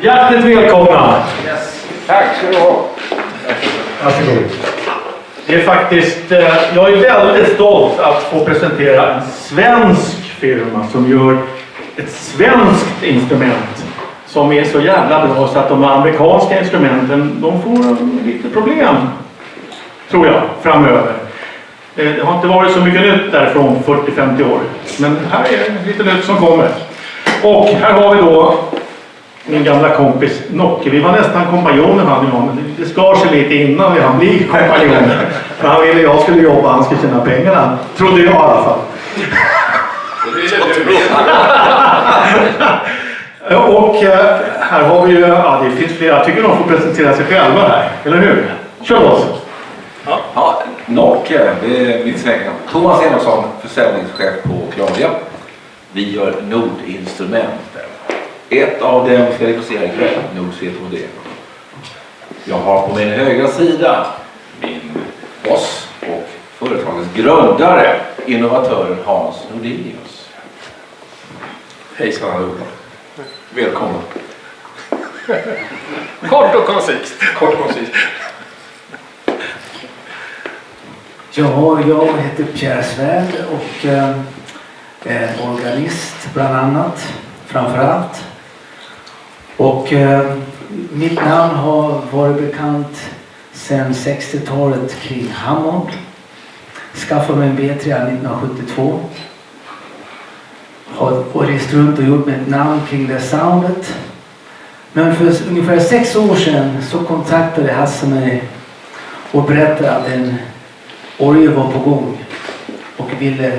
Hjärtligt välkomna! Yes. Tack ska du ha. Varsågod. Det är faktiskt, jag är väldigt stolt att få presentera en svensk firma som gör ett svenskt instrument som är så jävla bra så att de amerikanska instrumenten, de får lite problem, tror jag, framöver. Det har inte varit så mycket nytt därifrån 40-50 år, men här är lite nytt som kommer. Och här har vi då min gamla kompis Nocke. Vi var nästan kompanjoner han och jag, men det skar sig lite innan vi hann bli kompanjoner. För han ville jag skulle jobba, han skulle tjäna pengarna. Trodde jag i alla fall. Och här har vi ju, ja det finns flera, jag tycker de får presentera sig själva här, eller hur? Kör oss! Ja, Nocke, det är mitt svängam. Thomas Enarsson, försäljningschef på Clavia. Vi gör nordinstrumenter. Ett av dem ska vi få se ikväll, Nord C2D. Jag har på min högra sida min boss och företagets grundare, innovatören Hans Nordinius. Hejsan allihopa. Välkomna. Kort och koncist. Kort och koncist. Ja, jag heter Pierre Svärd och är organist bland annat, framförallt. Och mitt namn har varit bekant sedan 60-talet kring Hammond. Skaffade mig en B3 1972. Har rest runt och gjort mig ett namn kring det soundet. Men för ungefär 6 år sedan så kontaktade Hasse mig och berättade att en orgel var på gång och ville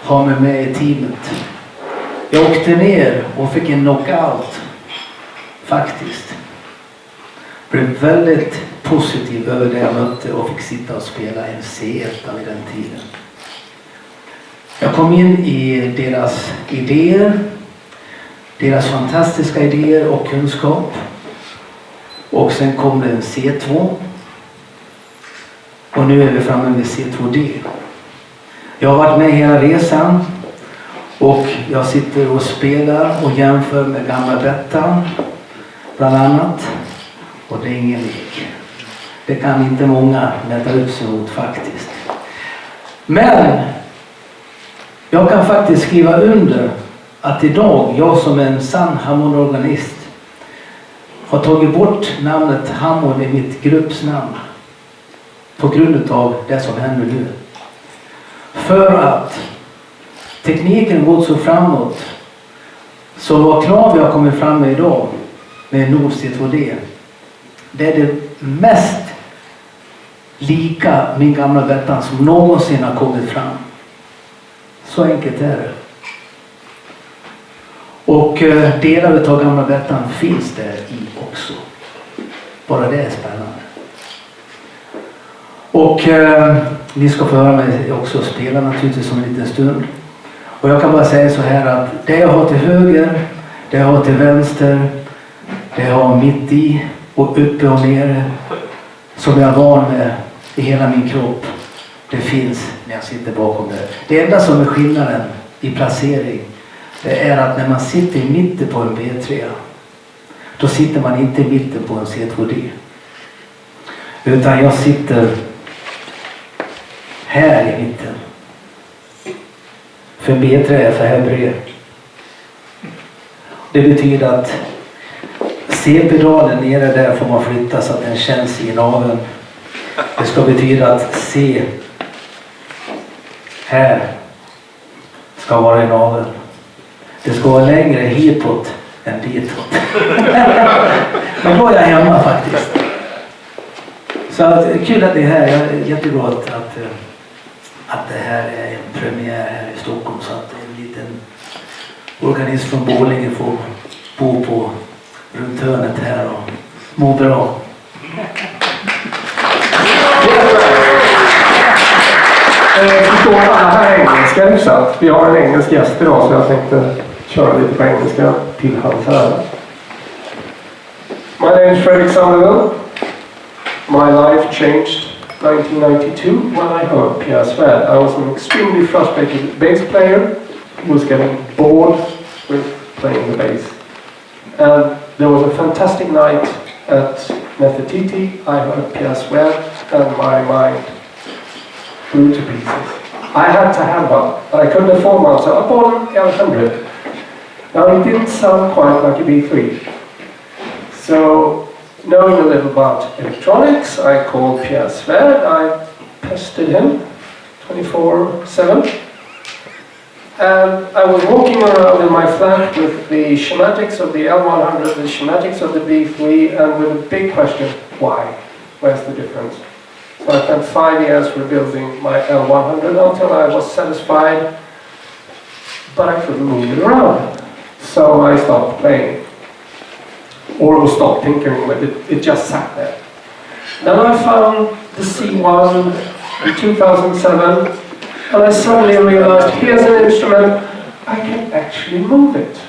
ha mig med i teamet. Jag åkte ner och fick en knockout faktiskt. Blev väldigt positiv över det jag mötte och fick sitta och spela en C1 vid den tiden. Jag kom in i deras idéer, deras fantastiska idéer och kunskap. Och sen kom det en C2. Och nu är vi framme med C2D. Jag har varit med hela resan. Och jag sitter och spelar och jämför med gamla Bettan. Bland annat. Och det är ingen lek. Det kan inte många mäta upp sig mot faktiskt. Men jag kan faktiskt skriva under att idag, jag som en sann Hammond-organist, har tagit bort namnet Hammond i mitt gruppsnamn. På grund av det som händer nu. För att tekniken gått så framåt. Så vad Clavia har kommit fram med idag med Nord C2D. Det är det mest lika min gamla Bettan som någonsin har kommit fram. Så enkelt är det. Och delar av gamla Bettan finns där i också. Bara det är spännande. Och ni ska få höra mig också spela naturligtvis om en liten stund. Och jag kan bara säga så här att det jag har till höger, det jag har till vänster, det jag har mitt i och uppe och nere, som jag är van med i hela min kropp, det finns när jag sitter bakom det. Det enda som är skillnaden i placering, det är att när man sitter i mitten på en B3, då sitter man inte i mitten på en C2D. Utan jag sitter här i mitten. För B3 är så här bred. Det betyder att C-pedalen nere där får man flytta så att den känns i naveln. Det ska betyda att C här ska vara i naveln. Det ska vara längre hitåt än ditåt. Men då är jag hemma faktiskt. Så att, kul att det är här. Jag är jätteglad att det här är en premiär här i Stockholm. Så att en liten organist från Borlänge får bo på runt hörnet här och må bra. Förstår alla här engelska nu så att vi har en engelsk gäst idag så jag tänkte köra lite på engelska till hans här. My name is Fredrik Sandevall. My life changed 1992 when I heard Pierre Svärd. I was an extremely frustrated bass player was getting bored with playing the bass. And there was a fantastic night at Nefertiti. I heard Pierre Sweat and my mind blew to pieces. I had to have one, but I couldn't afford one, so I bought an L100. Now it didn't sound quite like a B3. So, knowing a little about electronics, I called Pierre Sweat. I pestered him 24/7. And I was walking around in my flat with the schematics of the L100, the schematics of the B3, and with a big question, why? Where's the difference? So I spent 5 years rebuilding my L100 until I was satisfied, but I couldn't move it around. So I stopped playing, or stopped tinkering with it, it just sat there. Then I found the C1 in 2007, and I suddenly realized, here's an instrument, I can actually move it.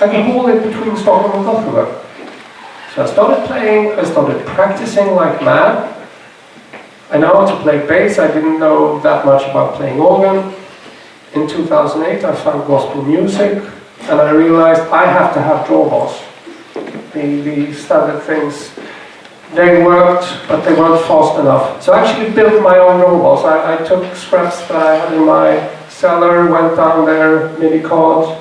I can hold it between Stockholm and Gothenburg. So I started playing, I started practicing like mad. I know how to play bass, I didn't know that much about playing organ. In 2008 I found gospel music, and I realized I have to have drawbars. The standard things, they worked, but they weren't fast enough. So I actually built my own drawbars. I took scraps that I had in my cellar, went down there, MIDI cards,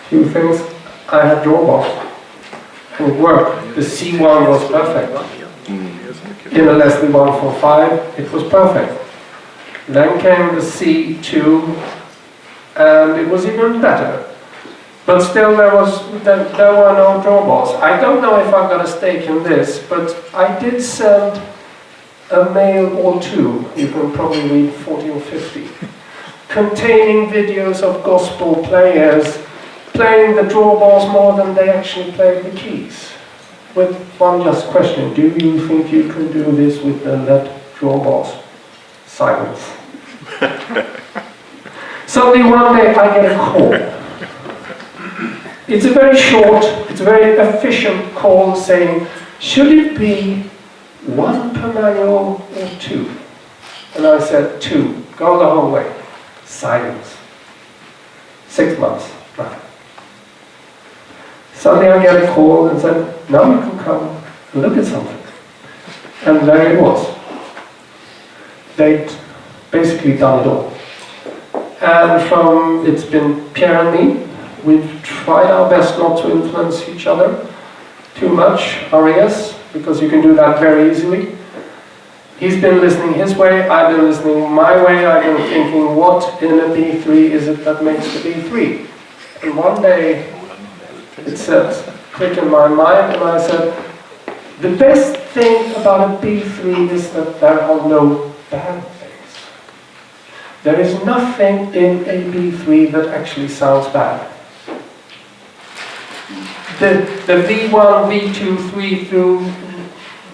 few things. I had drawbars. And it worked. The C1 was perfect. In a Leslie 145, it was perfect. Then came the C2, and it was even better. But still there were no drawbars. I don't know if I've got a stake in this, but I did send a mail or two, you can probably read 40 or 50, containing videos of gospel players playing the drawbars more than they actually played the keys. With one just question, do you think you can do this with the LED drawbars? Silence. Suddenly one day I get a call. It's a very short, it's a very efficient call saying, should it be 1 per manual or 2? And I said 2, go the whole way. Silence. 6 months, nothing. Suddenly I get a call and said, now you can come and look at something. And there it was. They'd basically done it all. And it's been Pierre and me. We've tried our best not to influence each other too much, our ears, because you can do that very easily. He's been listening his way, I've been listening my way, I've been thinking, what in a B3 is it that makes the B3? And one day, it said, click in my mind, and I said, the best thing about a B3 is that there are no bad things. There is nothing in a B3 that actually sounds bad. The V1, V2, 3 through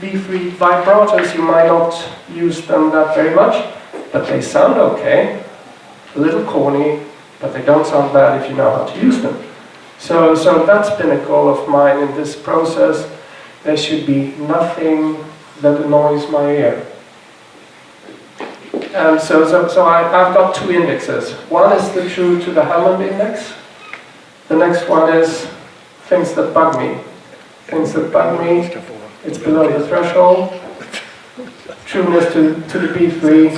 V3 vibrators, you might not use them that very much, but they sound okay. A little corny, but they don't sound bad if you know how to use them. So that's been a goal of mine in this process. There should be nothing that annoys my ear. And so I've got 2 indexes. One is the true to the Hammond index. The next one is things that bug me. Things that bug me, it's below the threshold. Trueness to the B3,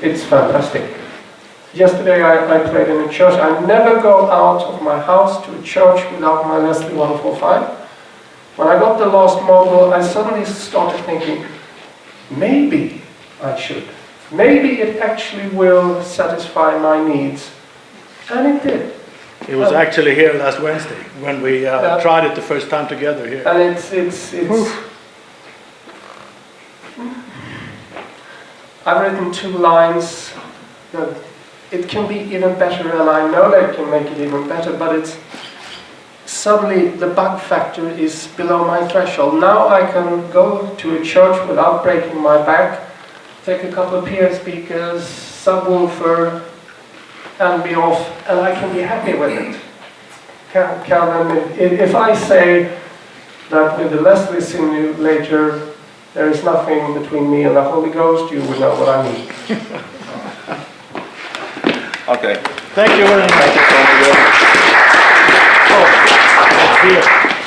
it's fantastic. Yesterday I played in a church. I never go out of my house to a church without my Leslie 145. When I got the last model, I suddenly started thinking, maybe I should. Maybe it actually will satisfy my needs. And it did. It was actually here last Wednesday when we tried it the first time together here. And it's I've written 2 lines that it can be even better, and I know they can make it even better, but it's suddenly the bug factor is below my threshold. Now I can go to a church without breaking my back, take a couple of PA speakers, subwoofer, and be off, and I can be happy with it. If I say that with the Leslie simulator there is nothing between me and the Holy Ghost, you will know what I mean. Okay. Thank you very much. Thank you so much. Oh, that's here.